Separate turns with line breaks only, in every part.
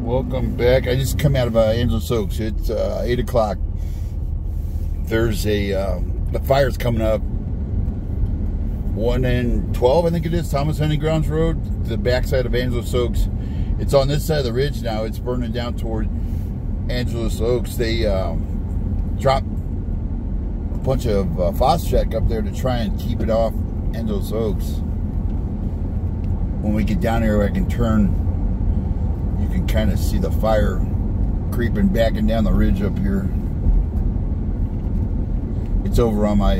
Welcome back. I just come out of Angelus Oaks. It's 8 o'clock. There's the fire's coming up. 1 and 12, I think it is, Thomas Hunting Grounds Road, the backside of Angelus Oaks. It's on this side of the ridge now. It's burning down toward Angelus Oaks. They dropped a bunch of phosphate up there to try and keep it off Angelus Oaks. When we get down here, I can turn. You can kind of see the fire creeping back and down the ridge up here. It's over on my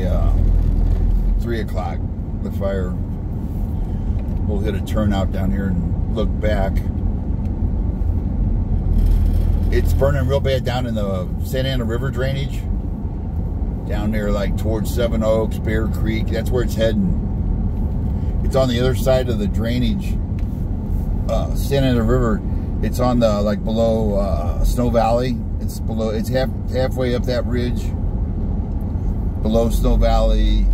3 o'clock. The fire. We'll hit a turnout down here and look back. It's burning real bad down in the Santa Ana River drainage. Down there like towards Seven Oaks, Bear Creek. That's where it's heading. It's on the other side of the drainage. Santa Ana River. It's on the like below Snow Valley. It's below. It's halfway up that ridge. Below Snow Valley,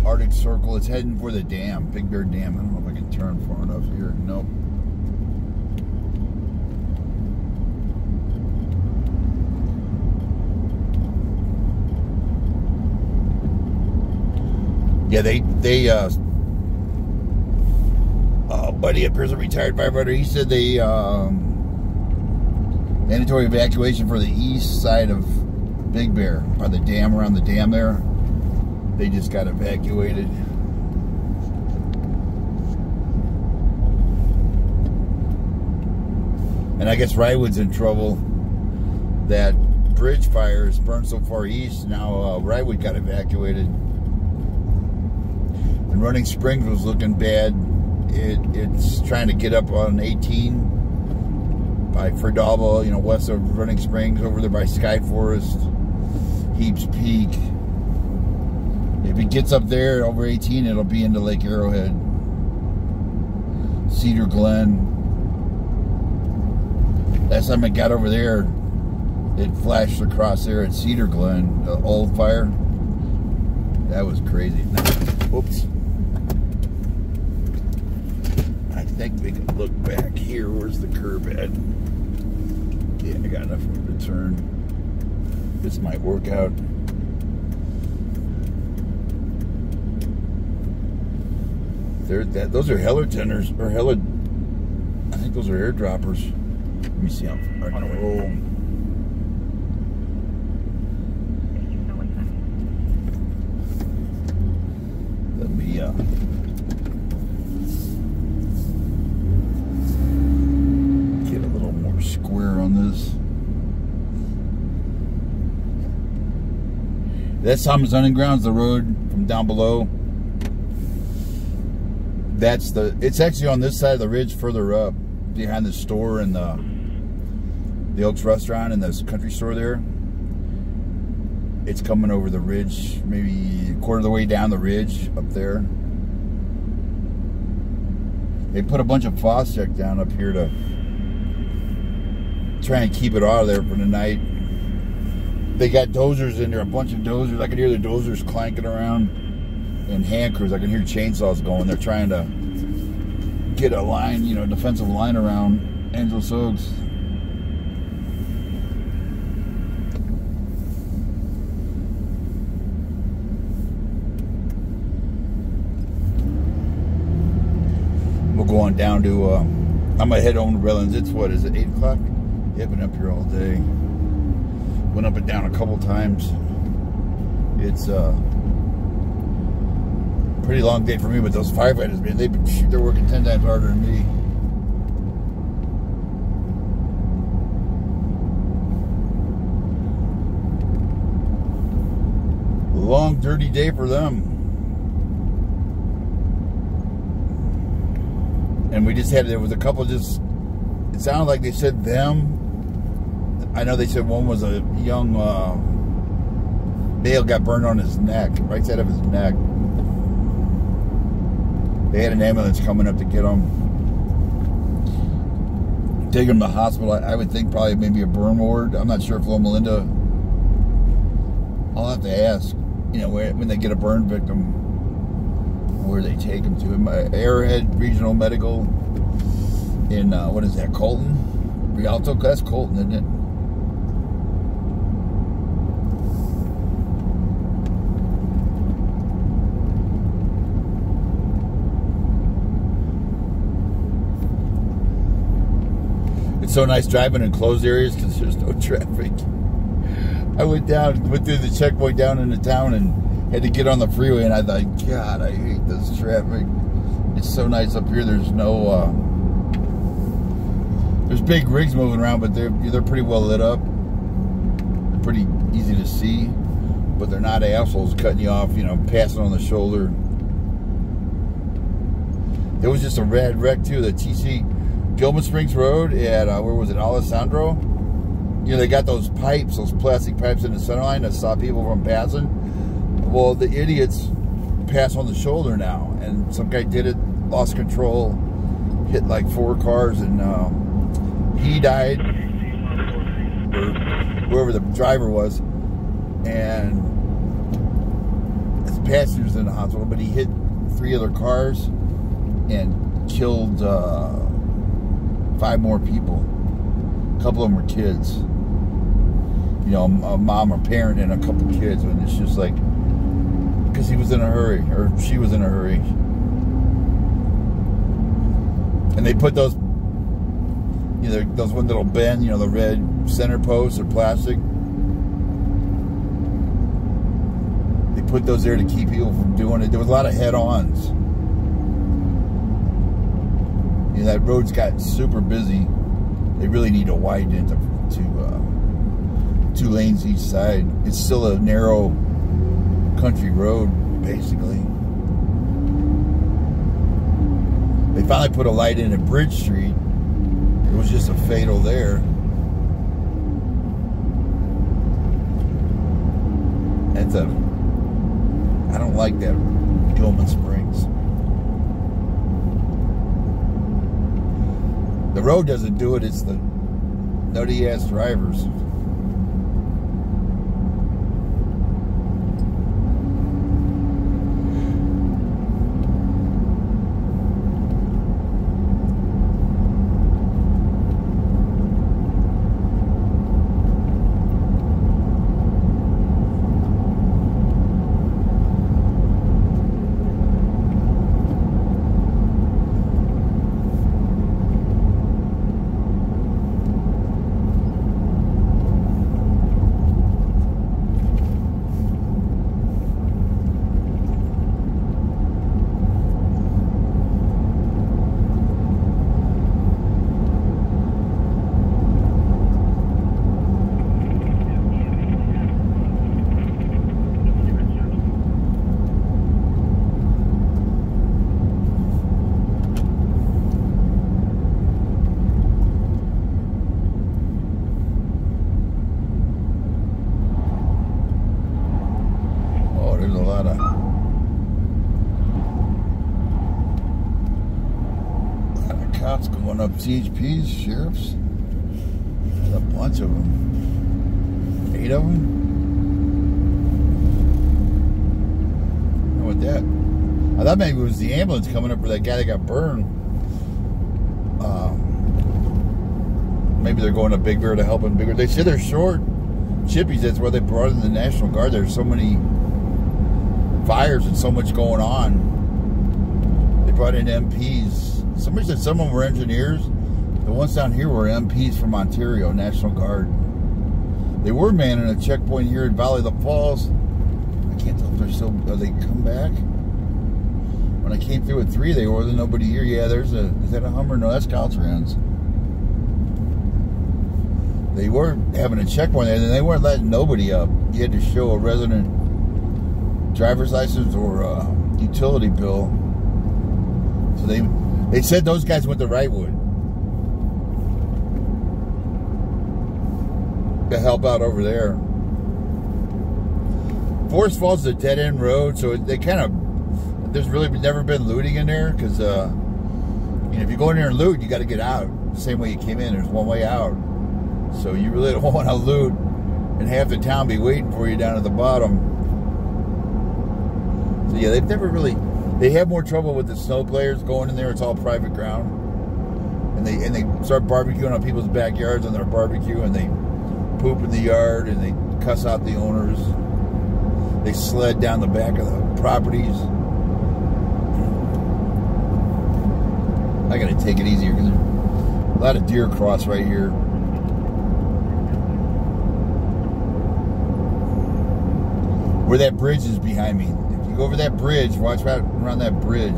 Arctic Circle. It's heading for the dam, Big Bear Dam. I don't know if I can turn far enough here. Nope. Yeah, buddy up here's a retired firefighter. He said they mandatory evacuation for the east side of Big Bear by the dam, around the dam there. They just got evacuated. And I guess Rywood's in trouble. That bridge fire is burned so far east. Now Rywood got evacuated. And Running Springs was looking bad. It's trying to get up on 18 by Fredalba, you know, west of Running Springs, over there by Sky Forest, Heaps Peak. If it gets up there over 18, it'll be into Lake Arrowhead, Cedar Glen. Last time it got over there, it flashed across there at Cedar Glen, the old fire. That was crazy. Oops. I think we can look back here. Where's the curb at? Yeah, I got enough room to turn. This might work out. Those are Heller tenders, or Heller. I think those are airdroppers. Let me see how far I can roll. Let me get a little more square on this. That's Thomas Hunting Grounds, the road from down below. It's actually on this side of the ridge further up, behind the store and the Oaks restaurant and the country store there. It's coming over the ridge, maybe a quarter of the way down the ridge up there. They put a bunch of phosphate down up here to try and keep it out of there for the night. They got dozers in there, a bunch of dozers. I can hear the dozers clanking around, and hand crews. I can hear chainsaws going. They're trying to get a line, you know, defensive line around Angelus Oaks. We'll go on down to, I'm going to head home to Redlands. It's, what is it, 8 o'clock? Yeah, I've been up here all day. Went up and down a couple times. It's pretty long day for me, but those firefighters, man, they're working 10 times harder than me. Long, dirty day for them. And we just had, there was a couple just, it sounded like they said them. I know they said one was a young male got burned on his neck, right side of his neck. They had an ambulance coming up to get him. Take him to the hospital. I would think probably maybe a burn ward. I'm not sure if Loma Linda. I'll have to ask, you know, when they get a burn victim, where they take them to. Arrowhead Regional Medical in, what is that, Colton? Rialto, that's Colton, isn't it? It's so nice driving in closed areas because there's no traffic. I went through the checkpoint down into town and had to get on the freeway, and I thought, God, I hate this traffic. It's so nice up here. There's no, there's big rigs moving around, but they're pretty well lit up. They're pretty easy to see, but they're not assholes cutting you off, you know, passing on the shoulder. There was just a rad wreck too. The TC Gilman Springs Road at where was it, Alessandro? You know, they got those pipes, those plastic pipes in the center line that stop people from passing. Well, the idiots pass on the shoulder now, and some guy did it, lost control, hit like 4 cars, and he died, or whoever the driver was, and his passenger's in the hospital, but he hit 3 other cars and killed 5 more people. A couple of them were kids. You know, a mom or parent and a couple kids, and it's just like, because he was in a hurry, or she was in a hurry. And they put those, you know, those one little bend, you know, the red center posts are plastic. They put those there to keep people from doing it. There was a lot of head-ons. You know, that road's got super busy. They really need to widen it to 2 lanes each side. It's still a narrow country road, basically. They finally put a light in at Bridge Street. It was just a fatal there. I don't like that Gilman Springs. The road doesn't do it, it's the nutty ass drivers. Cops going up CHPs, sheriffs. There's a bunch of them. 8 of them. I don't know what that. I thought maybe it was the ambulance coming up for that guy that got burned. Maybe they're going to Big Bear to help him. Big Bear. They said they're short chippies. That's why they brought in the National Guard. There's so many fires and so much going on. They brought in MPs. Somebody said some of them were engineers. The ones down here were MPs from Ontario, National Guard. They were manning a checkpoint here at Valley of the Falls. I can't tell if they're still, they come back? When I came through at 3, there wasn't nobody here. Yeah, there's is that a Hummer? No, that's Caltrans. They were having a checkpoint there, and they weren't letting nobody up. You had to show a resident driver's license or a utility bill. So they said those guys went to Wrightwood to help out over there. Forest Falls is a dead-end road, so they kind of, there's really never been looting in there, because you know, if you go in there and loot, you got to get out the same way you came in. There's one way out, so you really don't want to loot and have the town be waiting for you down at the bottom. So yeah, they've never really. They have more trouble with the snow players going in there. It's all private ground. and they start barbecuing on people's backyards on their barbecue, and they poop in the yard, and they cuss out the owners. They sled down the back of the properties. I gotta take it easier because there's a lot of deer cross right here. Where that bridge is behind me. If you go over that bridge, watch out around that bridge.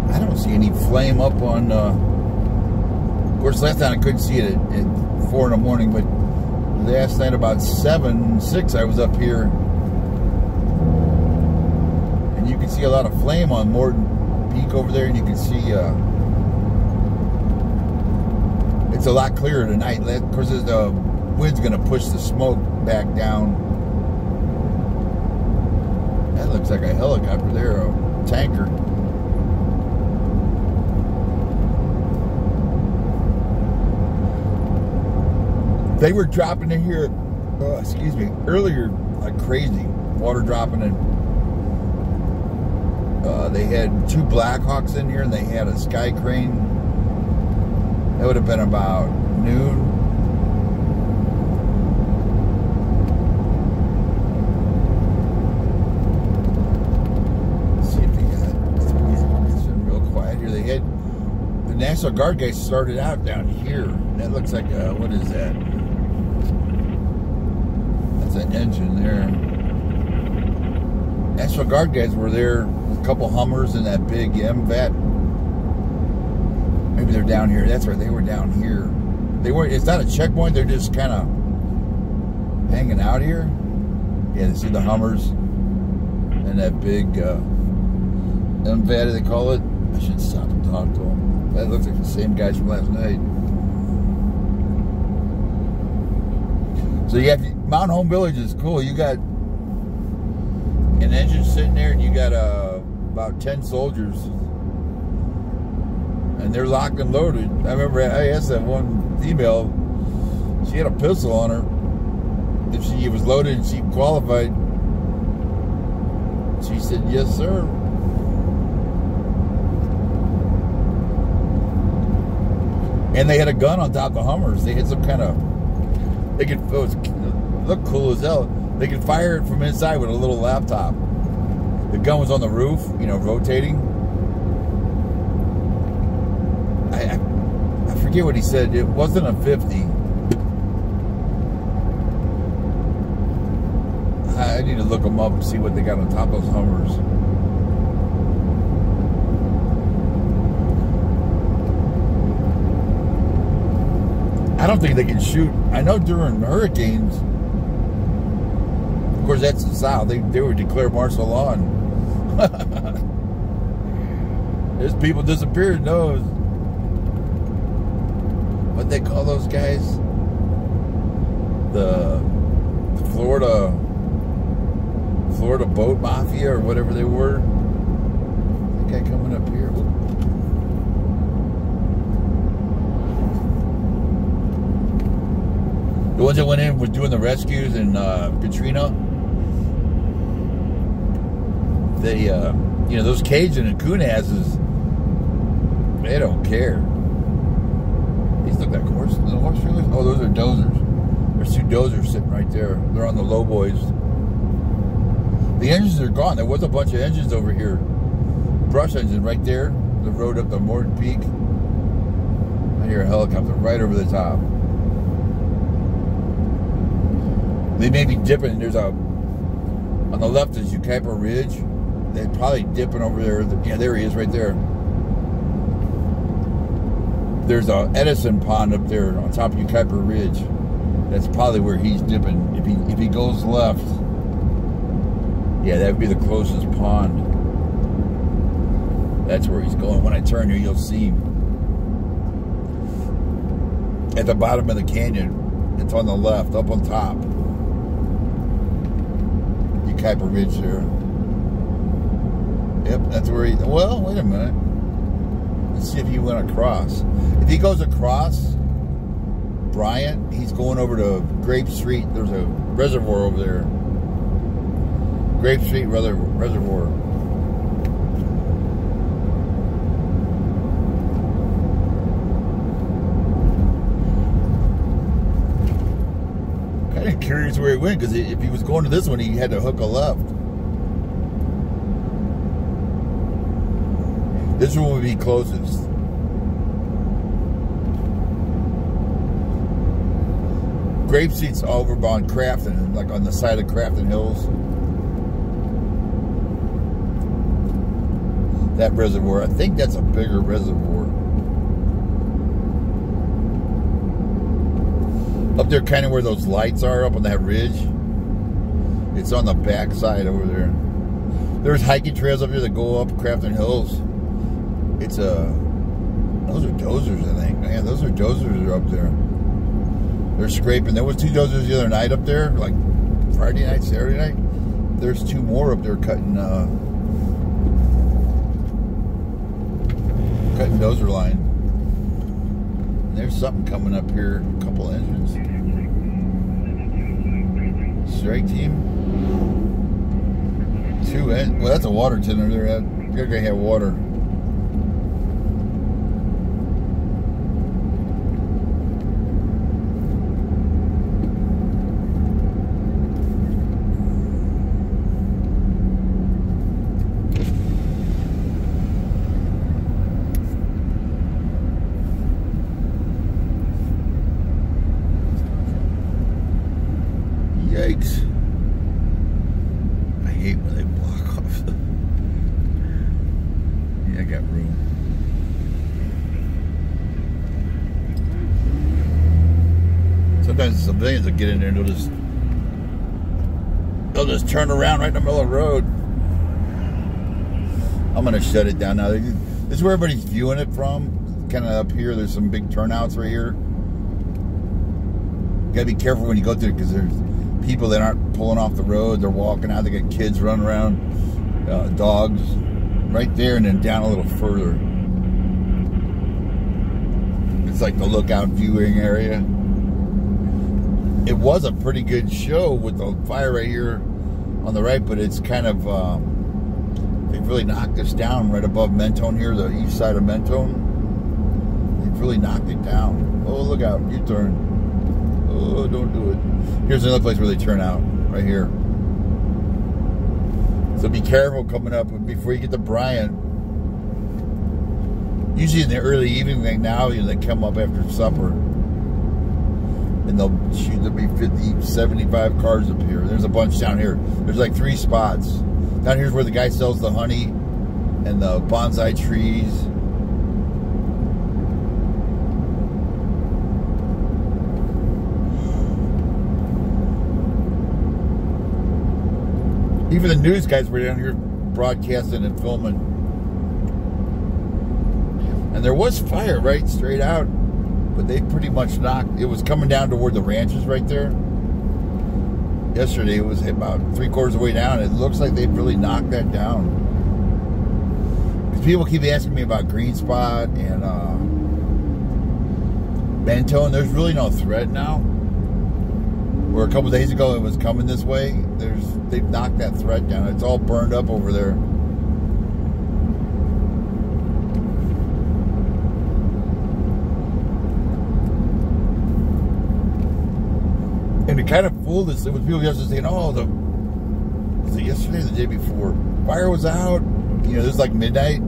I don't see any flame up on, of course last time I couldn't see it at 4 in the morning, but last night about 7, 6 I was up here, and you can see a lot of flame on Morton Peak over there, and you can see it's a lot clearer tonight. Of course the wind's going to push the smoke back down. That looks like a helicopter there, a tanker. They were dropping in here, excuse me, earlier like crazy. Water dropping in. They had 2 Blackhawks in here, and they had a sky crane. That would have been about noon. Let's see if they got it's been real quiet here. They had the National Guard guys started out down here. That looks like what is that? That engine there. National Guard guys were there with a couple Hummers and that big MVAT. Maybe they're down here. That's right, they were down here. They weren't. It's not a checkpoint. They're just kind of hanging out here. Yeah, they see the Hummers and that big MVAT, they call it. I should stop and talk to them. That looks like the same guys from last night. So you have Mount Home Village is cool. You got an engine sitting there, and you got about 10 soldiers, and they're locked and loaded. I remember I asked that one female. She had a pistol on her. If she was loaded and she qualified, she said, "Yes, sir." And they had a gun on top of the Hummers. They had some kind of. They could, it looked cool as hell. They could fire it from inside with a little laptop. The gun was on the roof, you know, rotating. I forget what he said. It wasn't a 50. I need to look them up and see what they got on top of those Hummers. I don't think they can shoot. I know during hurricanes, of course that's the South, they would declare martial law, and there's people disappeared. No, what they call those guys? The Florida boat mafia or whatever they were. That guy coming up here. The ones that went in was doing the rescues in Katrina. They, you know, those Cajun and Coonasses, they don't care. These look like horses. The horse trailers? Oh, those are dozers. There's 2 dozers sitting right there. They're on the low boys. The engines are gone. There was a bunch of engines over here. Brush engine right there. The road up to Morton Peak. I hear a helicopter right over the top. They may be dipping. There's a, on the left is Ukaipa Ridge. They're probably dipping over there. Yeah, there he is right there. There's a Edison Pond up there on top of Ukaipa Ridge. That's probably where he's dipping. If he goes left, yeah, that would be the closest pond. That's where he's going. When I turn here, you'll see him. At the bottom of the canyon. It's on the left, up on top. Ukaipa Ridge there. Yep, that's where he... Well, wait a minute. Let's see if he went across. If he goes across Bryant, he's going over to Grape Street. There's a reservoir over there. Grape Street Reservoir. Kind of curious where he went, because if he was going to this one, he had to hook a left. This one would be closest. Grape Street's over on Crafton, like on the side of Crafton Hills. That reservoir, I think that's a bigger reservoir. Up there, kind of where those lights are, up on that ridge. It's on the back side over there. There's hiking trails up here that go up Crafton Hills. It's those are dozers, I think. Man, those are dozers that are up there. They're scraping. There was 2 dozers the other night up there, like Friday night, Saturday night. There's 2 more up there cutting dozer line. And there's something coming up here. A couple engines. Strike team. 2 engines. Well, that's a water tender there. They're gonna have water. Yikes. I hate when they block off the... Yeah, I got room. Sometimes the civilians will get in there and they'll just turn around right in the middle of the road. I'm gonna shut it down now. This is where everybody's viewing it from. Kind of up here, there's some big turnouts right here. You gotta be careful when you go through it, because there's people that aren't pulling off the road. They're walking out. They got kids running around, dogs, right there, and then down a little further. It's like the lookout viewing area. It was a pretty good show with the fire right here on the right, but it's kind of they've really knocked us down right above Mentone here, the east side of Mentone. They've really knocked it down. Oh, look out! U-turn. Oh, don't do it. Here's another place where they turn out, right here. So be careful coming up before you get to Bryant. Usually in the early evening, like now, they come up after supper. And there'll be 50, 75 cars up here. There's a bunch down here. There's like 3 spots. Down here's where the guy sells the honey and the bonsai trees. Even the news guys were down here broadcasting and filming. And there was fire right straight out, but they pretty much knocked. It was coming down toward the ranches right there. Yesterday it was about 3/4 of the way down. It looks like they've really knocked that down. Because people keep asking me about Green Spot and Mentone. There's really no threat now. Where a couple days ago it was coming this way, they've knocked that threat down. It's all burned up over there. And it kind of fooled us. It was people yesterday saying, "Oh, was it yesterday or the day before? Fire was out." You know, it was like midnight,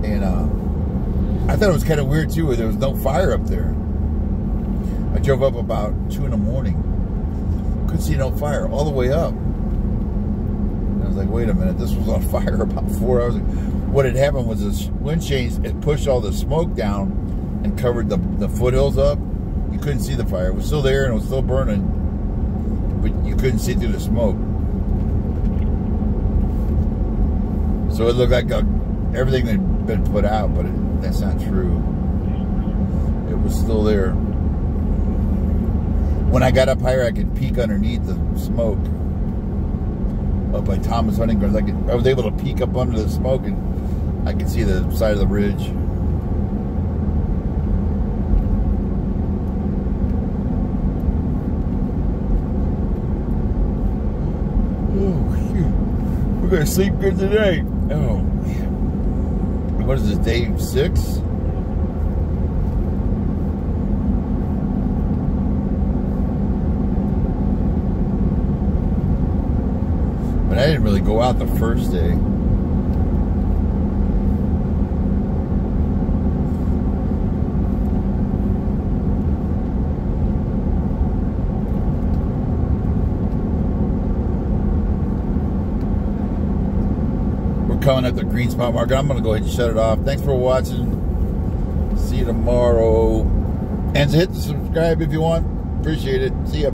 and I thought it was kind of weird too, where there was no fire up there. I drove up about 2 in the morning. Couldn't see no fire all the way up. And I was like, wait a minute, this was on fire about 4 hours ago. What had happened was this wind change, it pushed all the smoke down and covered the foothills up. You couldn't see the fire. It was still there and it was still burning, but you couldn't see through the smoke. So it looked like everything had been put out, but that's not true. It was still there. When I got up higher, I could peek underneath the smoke. Up by Thomas Hunting Grounds, I was able to peek up under the smoke and I can see the side of the ridge. Oh, shoot. We're going to sleep good today. Oh, man. What is this, day 6? But I didn't really go out the first day. We're coming at the green spot market. I'm going to go ahead and shut it off. Thanks for watching. See you tomorrow. And hit the subscribe if you want. Appreciate it. See ya.